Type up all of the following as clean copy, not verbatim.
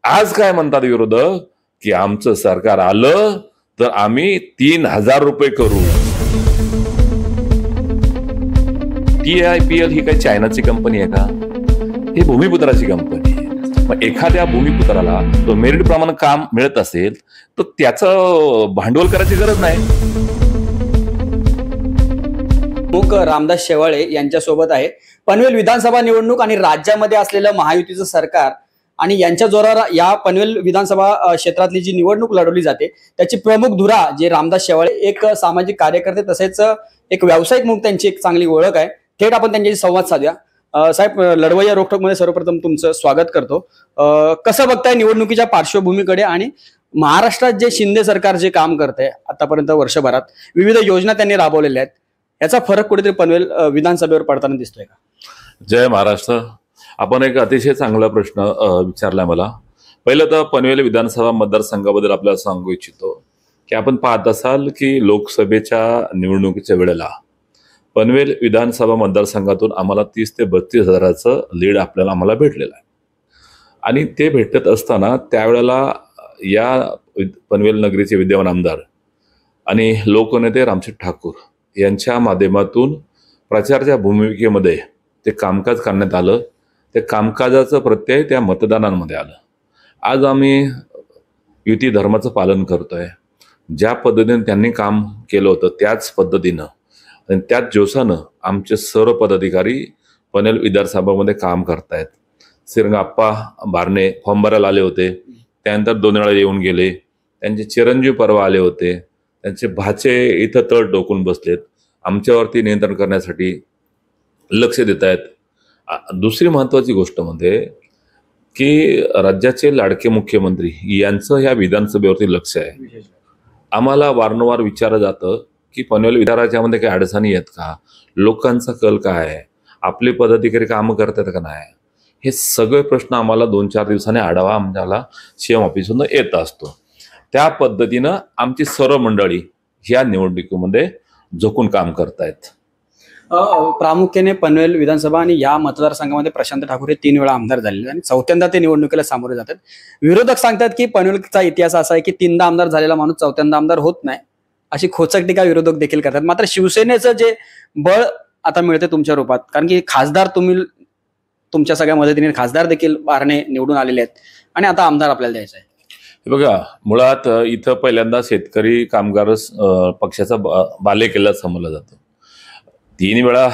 आज काय म्हणतात विरोधक की आमचं सरकार आलं तर आम्ही 3,000 रुपये करू. TIPL ही काही चायनाची कंपनी आहे का? ही भूमिपुत्राची कंपनी आहे. मग एखाद्या भूमिपुत्राला तो मेरिट प्रमाणे काम मिळत असेल तर त्याचं भांडवल करायची गरज नाही. प्रमुख रामदास शेवाळे यांच्यासोबत आहे. पनवेल विधानसभा निवडणूक आणि राज्यामध्ये असलेलं महायुतीचं सरकार आणि यांच्या जोरावर या पनवेल विधानसभा क्षेत्रातली जी निवडणूक लढवली जाते त्याची प्रमुख धुरा जे रामदास शेवाळे एक सामाजिक कार्यकर्ते तसेच एक व्यावसायिक म्हणून त्यांची एक चांगली ओळख आहे. थेट आपण त्यांच्याशी संवाद साधूया. साहेब, लढवय्या रोखठोक मध्ये सर्वप्रथम तुमचं स्वागत करतो. कसं बघताय निवडणुकीच्या पार्श्वभूमीकडे आणि महाराष्ट्रात जे शिंदे सरकार जे काम करतंय आतापर्यंत वर्षभरात विविध योजना त्यांनी राबवलेल्या आहेत, याचा फरक कुठेतरी पनवेल विधानसभेवर पडताना दिसतोय का? जय महाराष्ट्र. आपण एक अतिशय चांगला प्रश्न विचारलाय मला. पहिलं तर पनवेल विधानसभा मतदारसंघाबद्दल आपल्याला सांगू इच्छितो की आपण पाहत असाल की लोकसभेच्या निवडणुकीच्या वेळेला पनवेल विधानसभा मतदारसंघातून आम्हाला 30 ते 32 हजाराचं लीड आम्हाला भेटलेलं आहे. आणि ते भेटत असताना त्यावेळेला या पनवेल नगरीचे विद्यमान आमदार आणि लोकनेते रामशेठ ठाकूर यांच्या माध्यमातून प्रचाराच्या भूमिकेमध्ये ते कामकाज करण्यात आलं. ते कामकाजाचं प्रत्यय त्या मतदानांमध्ये आलं. आज आम्ही युती धर्माचं पालन करतोय. ज्या पद्धतीने त्यांनी काम केलं होतं त्याच पद्धतीनं आणि त्याच जोशानं आमचे सर्व पदाधिकारी पनवेल विधानसभामध्ये काम करतायत. श्रीरंगाप्पा बारणे फॉर्म भरायला आले होते, त्यानंतर 2 वेळा येऊन गेले. त्यांचे चिरंजीव परवा आले होते, त्यांचे भाचे इथं तळ टोकून बसलेत, आमच्यावरती नियंत्रण करण्यासाठी लक्ष देत आहेत. दुसरी महत्वाची गोष्ट म्हणजे की राज्याचे लाडके मुख्यमंत्री यांचं ह्या विधानसभेवरती लक्ष आहे. आम्हाला वारंवार विचारलं जातं की पनवेल विधाराच्यामध्ये काही अडचणी आहेत का, लोकांचा कल काय आहे, आपले पदाधिकारी कामं करतात का नाही, हे सगळे प्रश्न आम्हाला 2-4 दिवसांनी आढावा आम्हाला CM ऑफिसमधून येत असतो. त्या पद्धतीनं आमची सर्व मंडळी ह्या निवडणुकीमध्ये झोकून काम करतायत. प्रामुख्याने पनवेल विधानसभा आणि या मतदारसंघामध्ये प्रशांत ठाकूर हे 3 वेळा आमदार झालेले आणि 4थ्यांदा ते निवडणुकीला सामोरे जातात. विरोधक सांगतात की पनवेलचा इतिहास असा आहे की 3दा आमदार झालेला माणूस 4थ्यांदा आमदार होत नाही, अशी खोचक टीका विरोधक देखील करतात. मात्र शिवसेनेचं जे बळ आता मिळते तुमच्या रूपात, कारण की खासदार तुम्ही तुमच्या सगळ्या मदतीने खासदार देखील बारणे निवडून आलेले आहेत आणि आता आमदार आपल्याला द्यायचं आहे. बघा, मुळात इथं पहिल्यांदा शेतकरी कामगार पक्षाचा बालेकिल्ला समजला जातो. 3 वेळा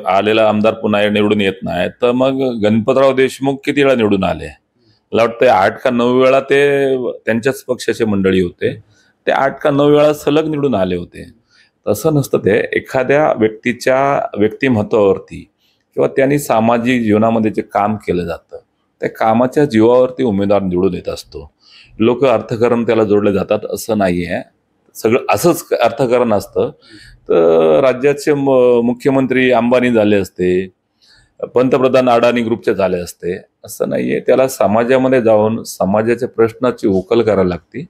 आलेला आमदार पुन्हा निवडून येत नाही तर मग गणपतराव देशमुख किती वेळा निवडून आले? मला वाटतं 8 का 9 वेळा ते त्यांच्याच पक्षाचे मंडळी होते, ते 8 का 9 वेळा सलग निवडून आले होते. तसं नसतं. ते एखाद्या व्यक्तीच्या व्यक्तिमत्वावरती किंवा त्यांनी सामाजिक जीवनामध्ये जे काम केलं जातं त्या कामाच्या जीवावरती उमेदवार निवडून येत असतो. लोक अर्थकारण त्याला जोडले जातात असं नाही आहे. सगळं असंच अर्थकारण असतं तर राज्याचे मुख्यमंत्री अंबानी झाले असते, पंतप्रधान अडाणी ग्रुपचे झाले असते असं नाहीये. त्याला समाजामध्ये जाऊन समाजाच्या प्रश्नाची उकल करायला लागते.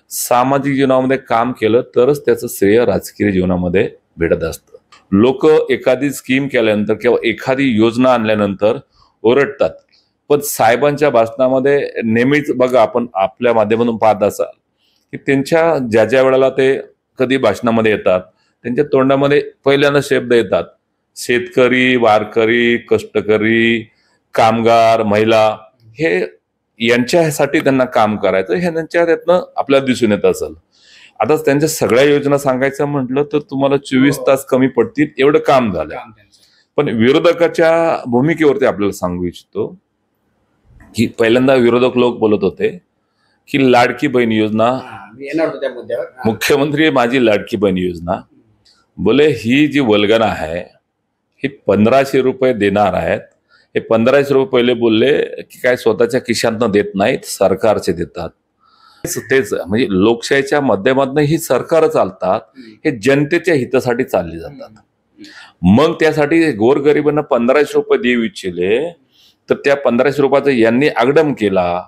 सामाजिक जीवनामध्ये काम केलं तरच त्याचं श्रेय राजकीय जीवनामध्ये भेटत असतं. लोक एखादी स्कीम केल्यानंतर किंवा एखादी योजना आणल्यानंतर ओरडतात, पण साहेबांच्या भाषणामध्ये नेहमीच बघा, आपण आपल्या माध्यमातून पाहत असाल की त्यांच्या ज्या ज्या वेळेला ते कधी भाषणामध्ये येतात त्यांच्या तोंडामध्ये पहिल्यांदा शब्द येतात शेतकरी, वारकरी, कष्टकरी, कामगार, महिला, हे यांच्यासाठी त्यांना काम करायचं हे त्यांच्या त्यातनं आपल्याला दिसून येत असेल. आता त्यांच्या सगळ्या योजना सांगायचं म्हटलं तर तुम्हाला 24 तास कमी पडतील एवढं काम झालं. पण विरोधकाच्या भूमिकेवरती आपल्याला सांगू इच्छितो की पहिल्यांदा विरोधक लोक बोलत होते की लाडकी बहीण योजना, मुख्यमंत्री माझी लाडकी बहीण योजना, बोले ही जी वल्गना आहे ही 1500 रुपये देणार आहेत. हे 1500 रुपये पहिले बोलले की काय स्वतःच्या खिशातनं देत नाहीत, सरकारचे देतात. तेच म्हणजे लोकशाहीच्या माध्यमातून ही सरकार चालतात, हे जनतेच्या हितासाठी चालले जातात. मग त्यासाठी गोरगरिबांना 1500 रुपये देऊ इच्छिले तर त्या 1500 रुपयाचा यांनी आगडम केला,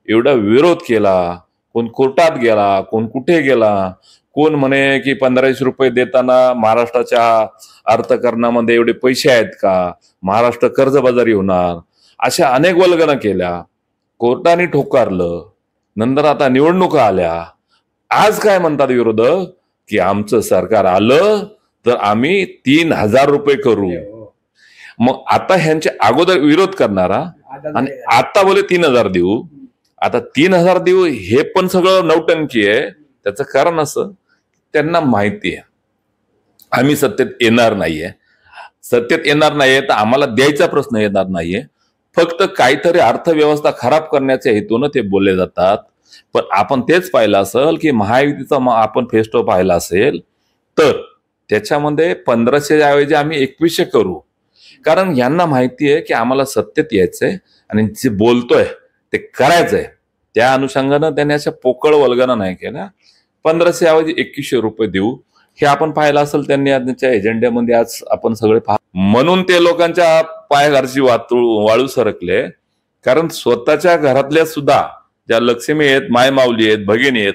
एवढा विरोध केला, कोण कोर्टात गेला, कोण कुठे गेला, कोण म्हणे की 1500 रुपये देताना महाराष्ट्राच्या अर्थकारणामध्ये एवढे पैसे आहेत का, महाराष्ट्र कर्जबाजारी होणार, अशा अनेक वल्गना केल्या. कोर्टाने ठोकारलं, नंतर आता निवडणुका आल्या, आज काय म्हणतात विरोधक की आमचं सरकार आलं तर आम्ही 3,000 रुपये करू. मग आता ह्यांच्या अगोदर विरोध करणारा आणि आता बोले 3,000 देऊ, आता 3,000 देऊ, हे पण सगळं नौटंकी आहे. त्याचं कारण असं, त्यांना माहिती आहे आम्ही सत्तेत येणार नाहीये, सत्तेत येणार नाहीये तर आम्हाला द्यायचा प्रश्न येणार नाहीये. फक्त काहीतरी अर्थव्यवस्था खराब करण्याच्या हेतून ते बोलले जातात. पण आपण तेच पाहिलं असेल की महायुतीचा आपण फेस्टो पाहिला असेल तर त्याच्यामध्ये 1,500 ऐवजी आम्ही 2,100 करू. कारण यांना माहिती आहे की आम्हाला सत्तेत यायचंय आणि जे बोलतोय ते करायचंय. त्या अनुषंगानं त्यांनी अशा पोकळ वल्गना नाही केल्या. 1,500 ऐवजी 2,100 रुपये देऊ हे आपण पाहिलं असेल त्यांनी त्यांच्या एजेंड्यामध्ये. आज आपण सगळे म्हणून ते लोकांच्या पायाघरची वाळू सरकले. कारण स्वतःच्या घरातल्या सुद्धा ज्या लक्ष्मी आहेत, मायमाऊली आहेत, भगिनी आहेत,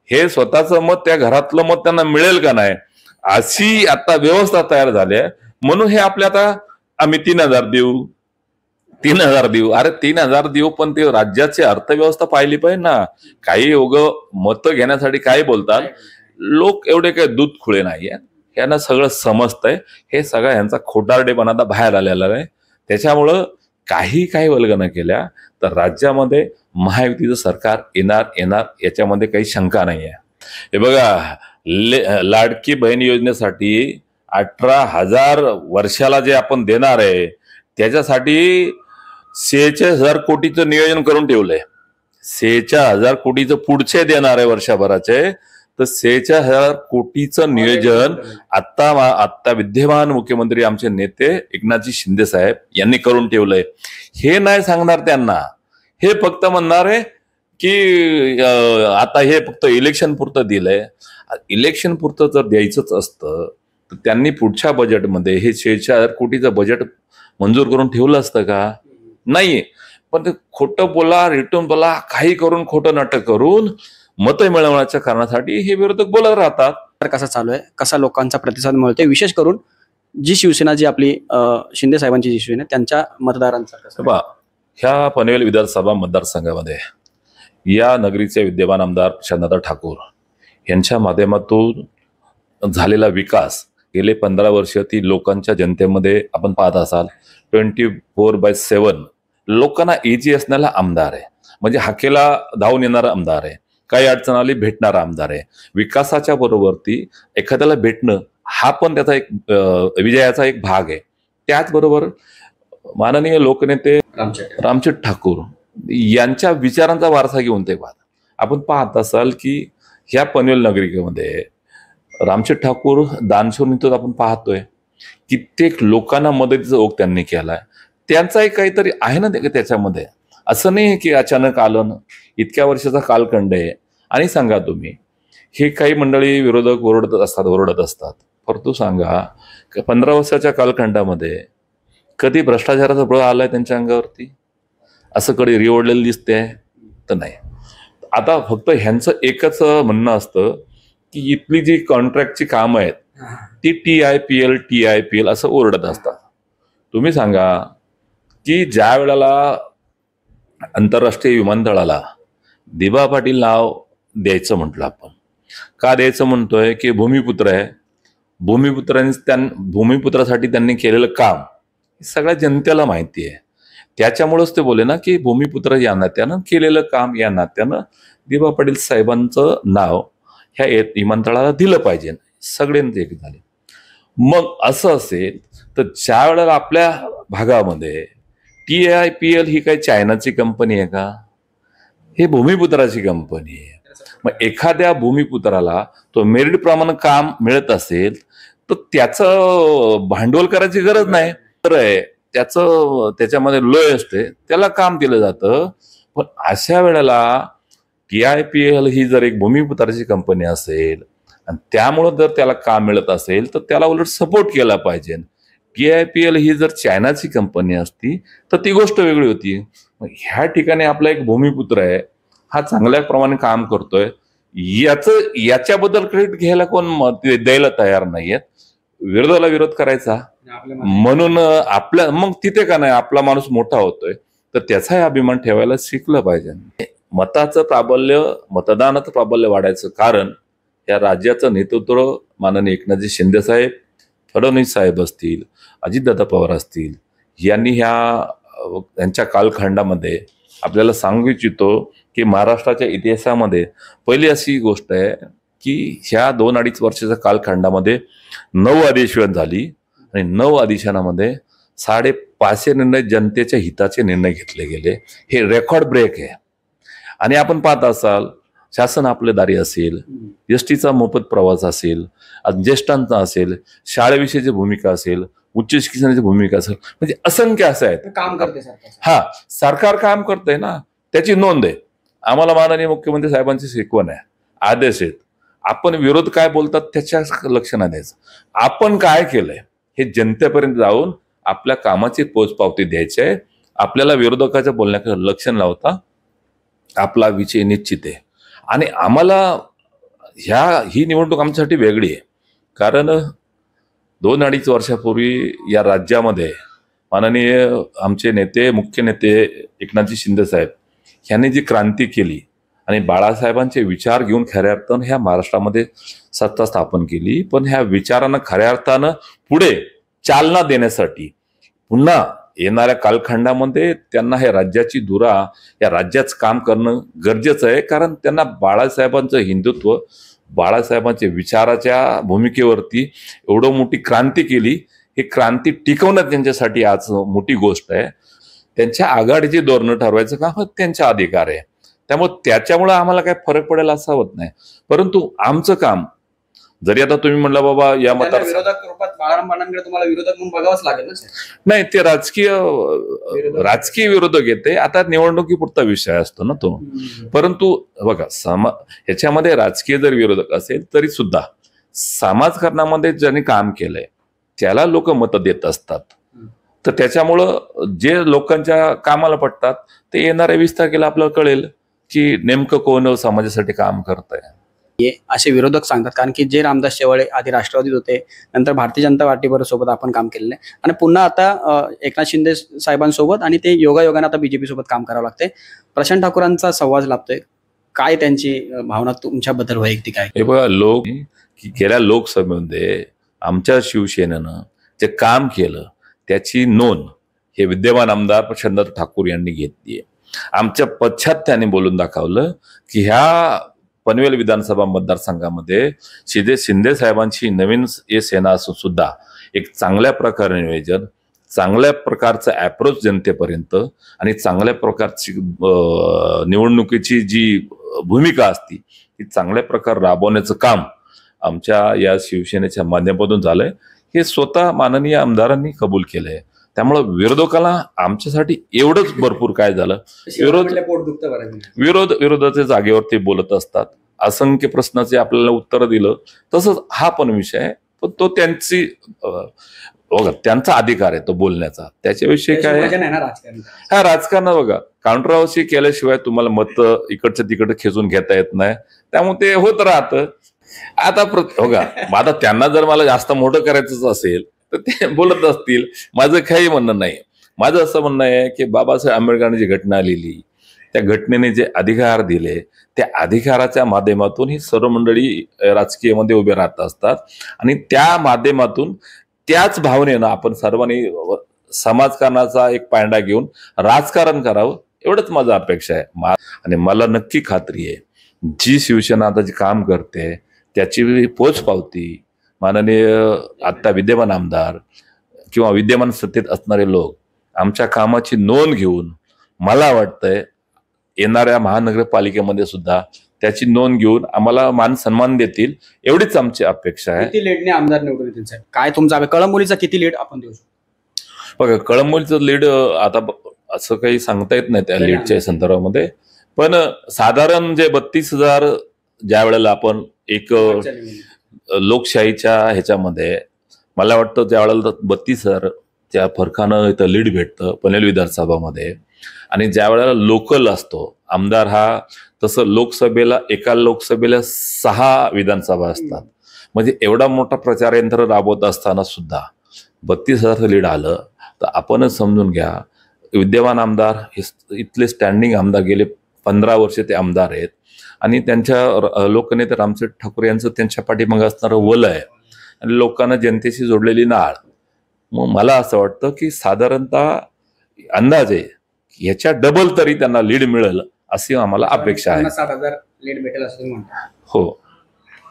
हे स्वतःचं मत, त्या घरातलं मत त्यांना मिळेल का नाही अशी आता व्यवस्था तयार झाली आहे. म्हणून हे आपल्या आता आम्ही 3,000 देऊ, 3,000 देऊ. अरे 3,000 देऊ, पण ते राज्याची अर्थव्यवस्था पाहिली पाहिजे ना. काही मतं घेण्यासाठी काय बोलतात लोक, एवढे काही दूध खुळे नाहीये. यांना सगळं समजतंय. हे सगळं यांचा खोटारडेपणा आता बाहेर आलेला आहे. त्याच्यामुळं काही वल्गना केल्या तर राज्यामध्ये महायुतीचं सरकार येणार याच्यामध्ये काही शंका नाही आहे. हे बघा, लाडकी बहीण योजनेसाठी 18,000 वर्षाला जे आपण देणार आहे त्याच्यासाठी 46,000 कोटीचं नियोजन करून ठेवलंय. 46,000 कोटीचं पुढचे देणार आहे वर्षभराचे, तर 46,000 कोटीचं नियोजन आता विद्यमान मुख्यमंत्री आमचे नेते एकनाथजी शिंदे साहेब यांनी करून ठेवलंय. हे नाही सांगणार त्यांना. हे फक्त म्हणणार आहे की आता हे फक्त इलेक्शन पुरतं दिलंय. इलेक्शन पुरतं जर द्यायचंच असतं तर त्यांनी पुढच्या बजेटमध्ये हे 46,000 कोटीचं बजेट मंजूर करून ठेवलं असतं का? नाही. पण ते खोटं बोला, रिटर्न बोला, काही करून खोटं नाटक करून मतं मिळवण्याच्या कारणासाठी हे विरोधक बोलत राहतात. तर कसा चालू आहे, कसा लोकांचा प्रतिसाद मिळतोय, विशेष करून जी शिवसेना, जी आपली शिंदे साहेबांची जी शिवसेना, त्यांच्या मतदारांचा. ह्या पनवेल विधानसभा मतदारसंघामध्ये या नगरीचे विद्यमान आमदार प्रशांतदादा ठाकूर यांच्या माध्यमातून झालेला विकास गेले 15 वर्ष ती लोकांच्या जनतेमध्ये आपण पाहत असाल 24/7 लोकांना इजी असणारा आमदार आहे. म्हणजे हाकेला धावून येणारा आमदार आहे. काही अडचण आली भेटणारा आमदार आहे. विकासाच्या बरोबरती एखाद्याला भेटणं हा पण त्याचा एक विजयाचा एक भाग आहे. त्याचबरोबर माननीय लोकनेते रामचेट ठाकूर यांच्या विचारांचा वारसा घेऊन ते आपण पाहत असाल की ह्या पनवेल नगरिकेमध्ये रामचेट ठाकूर दानशूर आपण पाहतोय. कित्येक लोकांना मदतीचा ओघ त्यांनी केलाय. त्यांचा एक काहीतरी आहे ना त्याच्यामध्ये. असं नाही की अचानक आलं ना. इतक्या वर्षाचा कालखंड आहे. आणि सांगा तुम्ही, हे काही मंडळी विरोधक ओरडत असतात. परंतु सांगा 15 वर्षाच्या कालखंडामध्ये कधी भ्रष्टाचाराचा बळ आलाय त्यांच्या अंगावरती? असं कधी रिओढलेलं दिसते तर नाही. आता फक्त ह्यांचं एकच म्हणणं असतं की इथली जी कॉन्ट्रॅक्टची कामं आहेत ती TIPL असं ओरडत असतात. तुम्ही सांगा की ज्या वेळेला आंतरराष्ट्रीय विमानतळाला दिबा पाटील नाव द्यायचं म्हटलं आपण, का द्यायचं म्हणतोय की भूमिपुत्र आहे. भूमिपुत्रासाठी त्यांनी केलेलं काम सगळ्या जनतेला माहिती आहे. त्याच्यामुळेच ते बोले ना की भूमिपुत्र या नात्यानं केलेलं काम या नात्यानं दिबा पाटील साहेबांचं नाव ह्या विमानतळाला दिलं पाहिजे. सगळ्यांचे एक झाले. मग असं असेल तर ज्या वेळेला आपल्या भागामध्ये TIPL ही काही चायनाची कंपनी आहे का? हे भूमिपुत्राची कंपनी आहे. मग एखाद्या भूमिपुत्राला तो मेरिट प्रमाणे काम मिळत असेल तर त्याचं भांडवल करायची गरज नाही. तर त्याच्यामध्ये लोय असते, त्याला काम दिलं जातं. पण अशा वेळेला TIPL ही जर एक भूमिपुत्राची कंपनी असेल आणि त्यामुळं जर त्याला काम मिळत असेल तर त्याला उलट सपोर्ट केला पाहिजे. TIPL ही जर चायनाची कंपनी असती तर ती गोष्ट वेगळी होती. ह्या ठिकाणी आपला एक भूमिपुत्र आहे, हा चांगल्या प्रमाणे काम करतोय, याच्याबद्दल क्रेडिट घ्यायला कोण द्यायला तयार नाहीयेत. विरोधाला विरोध करायचा म्हणून आपल्या, मग तिथे का नाही आपला माणूस मोठा होतोय तर त्याचाही अभिमान ठेवायला शिकलं पाहिजे. मताचं प्राबल्य, मतदानाचं प्राबल्य वाढायचं कारण या राज्याचं नेतृत्व माननीय एकनाथजी शिंदे साहेब, फडणवीस साहेब असतील, अजितदादा पवार असतील, यांनी यांच्या कालखंडामध्ये आपल्याला सांगू इच्छितो की महाराष्ट्राच्या इतिहासामध्ये पहिली अशी गोष्ट आहे की ह्या 2-2.5 वर्षाच्या कालखंडामध्ये 9 अधिवेशन झाली आणि 9 अधिवेशनामध्ये 550 निर्णय जनतेच्या हिताचे निर्णय घेतले गेले. हे रेकॉर्ड ब्रेक आहे. आणि आपण पाहत असाल, शासन आपले दारी असेल, एसटीचा मोफत प्रवास असेल, ज्येष्ठांचा असेल, शाळेविषयीची भूमिका असेल, उच्च शिक्षणाची भूमिका असेल, म्हणजे असंख्य असं आहे. काम करते सरकार. हा, सरकार काम करतंय ना, त्याची नोंद आहे. आम्हाला माननीय मुख्यमंत्री साहेबांची शिकवण आहे, आदेश आहेत. आपण विरोध काय बोलतात त्याच्या लक्ष नाही द्यायचं. आपण काय केलंय हे जनतेपर्यंत जाऊन आपल्या कामाची पोचपावती द्यायची आहे. आपल्याला विरोधकाच्या बोलण्याकडे लक्ष न लावता आपला विजय निश्चित आहे. आणि आम्हाला ही निवडणूक आमच्यासाठी वेगळी आहे, कारण 2-2.5 वर्षापूर्वी या राज्यामध्ये माननीय आमचे नेते, मुख्य नेते एकनाथजी शिंदे साहेब यांनी जी क्रांती केली आणि बाळासाहेबांचे विचार घेऊन खऱ्या अर्थानं ह्या महाराष्ट्रामध्ये सत्ता स्थापन केली. पण ह्या विचारांना खऱ्या अर्थानं पुढे चालना देण्यासाठी पुन्हा येणाऱ्या कालखंडामध्ये त्यांना हे राज्याची धुरा, या राज्याचं काम करणं गरजेचं आहे. कारण त्यांना बाळासाहेबांचं हिंदुत्व, बाळासाहेबांच्या विचाराच्या भूमिकेवरती एवढं मोठी क्रांती केली. ही क्रांती टिकवणं त्यांच्यासाठी आज मोठी गोष्ट आहे. त्यांच्या आघाडीची धोरणं ठरवायचं काम त्यांचा अधिकार आहे. त्याच्यामुळे आम्हाला काय फरक पडेल असं होत नाही. परंतु आमचं काम, जरी आता तुम्ही म्हणला बाबा या विरोधक रूपात बाळाराम पाटलांकडे तुम्हाला विरोधक म्हणून बघावंच लागेल ना सर. नाही, ते राजकीय विरोधक येते. आता निवडणुकीपुरता विषय असतो ना तो. परंतु बघा, ह्याच्यामध्ये राजकीय जर विरोधक असेल तरी सुद्धा समाजकारणामध्ये ज्यांनी काम केलंय त्याला लोक मतं देत असतात. तर त्याच्यामुळं जे लोकांच्या कामाला पडतात ते येणाऱ्या 20 तारखेला आपल्याला कळेल की नेमकं कोण समाजासाठी काम करत आहे. असे विरोधक सांगतात, कारण की जे रामदास शेवाळे आधी राष्ट्रवादीत होते, नंतर भारतीय जनता पार्टीबरोबर सोबत आपण काम केलेलं आहे आणि पुन्हा आता एकनाथ शिंदे साहेबांसोबत, आणि ते योगायोगाने आता बीजेपी सोबत काम करावं लागतंय. प्रशांत ठाकूरांचा संवाद लाभतोय. काय त्यांची भावना तुमच्याबद्दल वैयक्तिक आहे? हे बघा, गेल्या लोकसभेमध्ये आमच्या शिवसेनेनं जे काम केलं त्याची नोंद हे विद्यमान आमदार प्रशांत ठाकूर यांनी घेतली आहे. आमच्या पश्चात त्यांनी बोलून दाखवलं की ह्या पनवेल विधानसभा मतदारसंघामध्ये शिंदे साहेबांची नवीन सेना असून सुद्धा एक चांगल्या प्रकारे नियोजन, चांगल्या प्रकारचं अप्रोच जनतेपर्यंत आणि चांगल्या प्रकारची निवडणुकीची जी भूमिका असती ती चांगल्या प्रकारे राबवण्याचं काम आमच्या या शिवसेनेच्या माध्यमातून झालंय. हे स्वतः माननीय आमदारांनी कबूल केलंय. त्यामुळे विरोधकाला आमच्यासाठी एवढंच भरपूर काय झालं, विरोधाच्या जागेवरती बोलत असतात. असंख्य प्रश्नाचे आपल्याला उत्तर दिलं. तसंच हा पण विषय आहे, पण तो त्यांचा अधिकार आहे तो बोलण्याचा. त्याच्याविषयी काय हा राजकारण बघा, कॉन्ट्रोवर्सी केल्याशिवाय तुम्हाला मत इकडच्या तिकडे खेचून घेता येत नाही. त्यामुळे ते होत राहतं. आता बघा, आता त्यांना जर मला जास्त मोठं करायचंच असेल तर ते बोलत असतील, माझं काही म्हणणं नाही. माझं असं म्हणणं आहे की बाबासाहेब आंबेडकरांनी जी घटना लिहिली, त्या घटनेने जे अधिकार दिले, त्या अधिकाराच्या माध्यमातून ही सर्व मंडळी राजकीयमध्ये उभे राहत असतात आणि त्या माध्यमातून त्याच भावनेनं आपण सर्वांनी समाजकारणाचा एक पायंडा घेऊन राजकारण करावं, एवढंच माझं अपेक्षा आहे. आणि मला नक्की खात्री आहे जी शिवसेना आता जे काम करते त्याची पोचपावती माननीय आता विद्यमान आमदार किंवा विद्यमान सत्तेत असणारे लोक आमच्या कामाची नोंद घेऊन, मला वाटतंय येणाऱ्या महानगरपालिकेमध्ये सुद्धा त्याची नोंद घेऊन आम्हाला मान सन्मान देतील, एवढीच आमची अपेक्षा आहे. किती लीडने आमदार निवडून येतील साहेब? काय तुमचा कळंबोलीचा किती लीड आपण देऊ शकतो? बघा, कळंबोलीचं लीड आता असं काही सांगता येत नाही त्या लीडच्या संदर्भामध्ये, पण साधारण जे 32,000 ज्या वेळेला आपण एक लोकशाहीच्या ह्याच्यामध्ये मला वाटतं ज्या वेळेला 32,000 त्या फरकानं इथं लीड भेटतं पनवेल विधानसभामध्ये. आणि ज्या वेळेला लोकल असतो आमदार हा, तसं एका लोकसभेला 6 विधानसभा असतात. म्हणजे एवढा मोठा प्रचार यंत्र राबवत असताना सुद्धा 32,000 लीड आलं तर आपणच समजून घ्या विद्यमान आमदार इथले स्टँडिंग आमदार गेले 15 वर्ष ते आमदार आहेत आणि त्यांच्या लोकनेते रामशेठ ठाकूर यांचं त्यांच्या पाठीमागे असणारं वल आहे आणि लोकांना जनतेशी जोडलेली नाळ. मग मला असं वाटतं की साधारणतः अंदाजे ह्याच्या डबल तरी त्यांना लीड मिळेल अशी आम्हाला अपेक्षा आहे. 60,000 लीड भेटेल असं तुम्ही म्हणता. हो.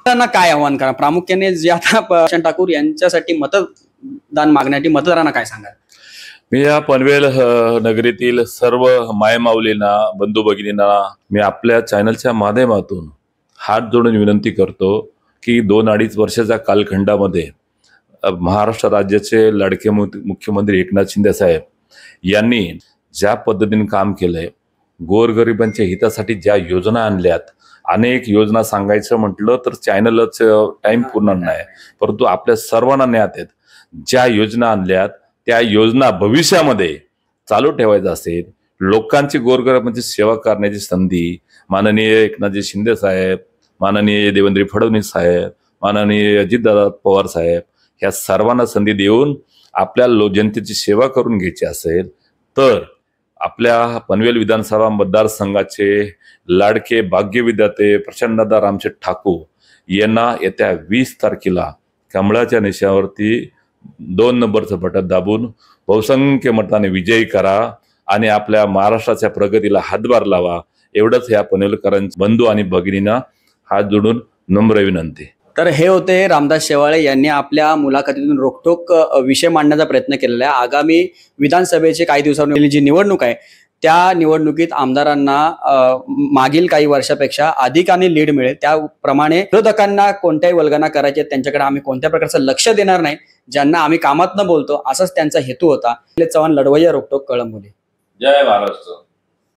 त्यांना काय आव्हान करा, प्रामुख्याने जे आता रामशेठ ठाकूर यांच्यासाठी मतदान मागण्यासाठी मतदारांना काय सांगाल? मी या पनवेल नगरीतील सर्व मायमाऊलींना, बंधू भगिनींना मी आपल्या चॅनलच्या माध्यमातून हात जोडून विनंती करतो की 2-2.5 वर्षाच्या कालखंडामध्ये महाराष्ट्र राज्याचे लाडके मुख्यमंत्री एकनाथ शिंदे साहेब यांनी ज्या पद्धतीने काम केलंय, गोरगरिबांच्या हितासाठी ज्या योजना आणल्यात, अनेक योजना सांगायचं म्हटलं तर चॅनलच टाइम पूर्ण नाही, परंतु आपल्या सर्वांना ज्ञात आहेत ज्या योजना आणल्यात त्या योजना भविष्यामध्ये चालू ठेवायचं असेल, लोकांची गोरगरिबांची सेवा करण्याची संधी माननीय एकनाथजी शिंदे साहेब, माननीय देवेंद्र फडणवीस साहेब, माननीय अजितदादा पवार साहेब ह्या सर्वांना संधी देऊन आपल्या जनतेची सेवा करून घ्यायची असेल तर आपल्या पनवेल विधानसभा मतदारसंघाचे लाडके भाग्यविधाते प्रचंडदादा रामशेठ ठाकूर यांना येत्या 20 तारखेला कमळाच्या निशावरती 2 नंबरचं बटन दाबून बहुसंख्य मताने विजयी करा आणि आपल्या महाराष्ट्राच्या प्रगतीला हातभार लावा. एवढंच ह्या पनवेलकरांच्या बंधू आणि भगिनींना हात जोडून नम्र विनंती. तर हे होते रामदास शेवाळे यांनी आपल्या मुलाखतीतून रोखठोक विषय मांडण्याचा प्रयत्न केलेला आहे. आगामी विधानसभेचे काही दिवसांनी जी निवडणूक आहे त्या निवडणुकीत आमदारांना मागील काही वर्षापेक्षा अधिक आणि लीड मिळेल. त्याप्रमाणे विरोधकांना कोणत्याही वल्गना करायचे त्यांच्याकडे आम्ही कोणत्या प्रकारचं लक्ष देणार नाही, ज्यांना आम्ही कामात न बोलतो, असाच त्यांचा हेतू होता. चव्हाण, लढवय्या, रोखठोक, कळंबोली. जय महाराष्ट्र.